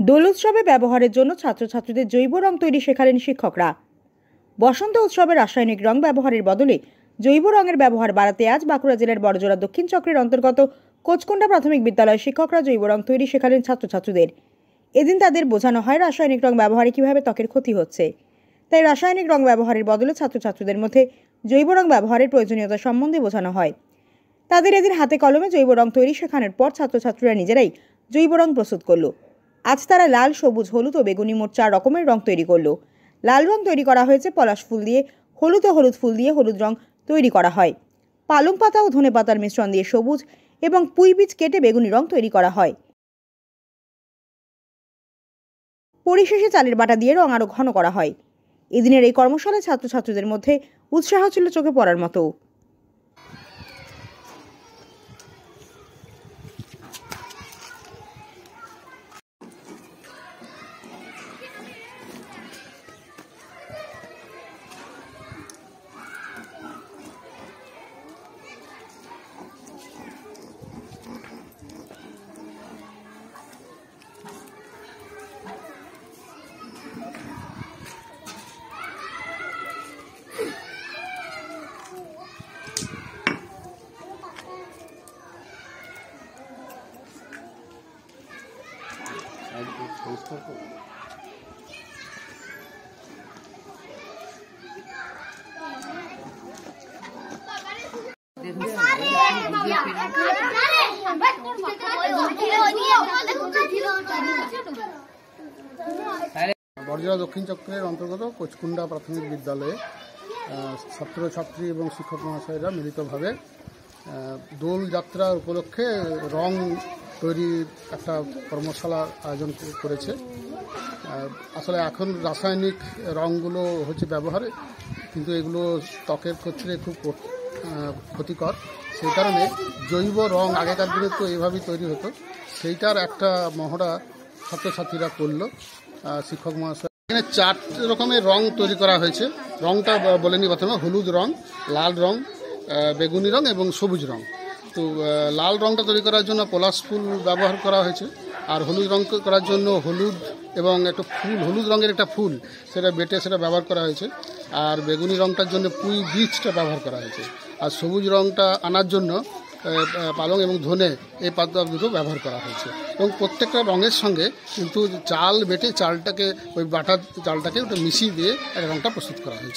দোল উৎসবে ব্যবহারের জন্য ছাত্রছাত্রীদের জৈব রং তৈরি শেখালেন শিক্ষকরা। বসন্ত উৎসবে রাসায়নিক রং ব্যবহারের বদলে জৈব রঙের ব্যবহার বাড়াতে আজ বাঁকুড়া জেলার বড়জোড়া দক্ষিণ চক্রের অন্তর্গত কোচকুন্ডা প্রাথমিক বিদ্যালয়ের শিক্ষকরা জৈব রং তৈরি শেখালেন ছাত্রছাত্রীদের। এদিন তাদের বোঝানো হয় রাসায়নিক রং ব্যবহারে কিভাবে ত্বকের ক্ষতি হচ্ছে। তাই রাসায়নিক রং ব্যবহারের বদলে ছাত্রছাত্রীদের মধ্যে জৈব রং ব্যবহারের প্রয়োজনীয়তা সম্বন্ধে বোঝানো হয়। তাদের এদিন হাতে কলমে জৈব রং তৈরি শেখানোর পর ছাত্রছাত্রীরা নিজেরাই জৈব রং প্রস্তুত করল। আজ তারা লাল, সবুজ, হলুদ ও বেগুনি মোট 4 রকমের রং তৈরি করলো। লাল রং তৈরি করা হয়েছে পলাশ ফুল দিয়ে, হলুদ ও হলুদ ফুল দিয়ে হলুদ রং তৈরি করা হয়। পালং পাতা ও ধনে পাতার মিশ্রণ দিয়ে সবুজ এবং পুঁই বীজ কেটে বেগুনি রং তৈরি করা হয়। পরিশেষে চালের বাটা দিয়ে রং আরো ঘন করা হয়। এদিনের এই কর্মশালায় ছাত্রছাত্রীদের মধ্যে উৎসাহ ছিল চোখে পড়ার মতো। বড়জোড়া দক্ষিণ চক্রের অন্তর্গত কোচকুন্ডা প্রাথমিক বিদ্যালয়ে ছাত্রছাত্রী এবং শিক্ষক মহাশয়রা মিলিতভাবে দোল যাত্রা উপলক্ষে রং তৈরির একটা কর্মশালা আয়োজন করেছে। আসলে এখন রাসায়নিক রঙগুলো হচ্ছে ব্যবহারে, কিন্তু এগুলো ত্বকের ক্ষেত্রে খুব ক্ষতিকর। সেই কারণে জৈব রং আগেকার দিনে তো এইভাবেই তৈরি হতো, সেইটার একটা মহড়া ছাত্রছাত্রীরা করলো। শিক্ষক মহাশয় এখানে 4 রকমের রং তৈরি করা হয়েছে। রংটা বলে নি প্রথমে, হলুদ রং, লাল রং, বেগুনি রং এবং সবুজ রং। তো লাল রংটা তৈরি করার জন্য পলাশ ফুল ব্যবহার করা হয়েছে, আর হলুদ রং করার জন্য হলুদ এবং একটা ফুল, হলুদ রঙের একটা ফুল সেটা বেটে সেটা ব্যবহার করা হয়েছে। আর বেগুনি রংটার জন্য পুঁই বীজটা ব্যবহার করা হয়েছে। আর সবুজ রংটা আনার জন্য পালং এবং ধনে এই পাতা দুটো ব্যবহার করা হয়েছে। এবং প্রত্যেকটা রঙের সঙ্গে কিন্তু চাল বেটে চালটাকে, ওই বাটা চালটাকে ওটা মিশিয়ে দিয়ে রংটা প্রস্তুত করা হয়েছে।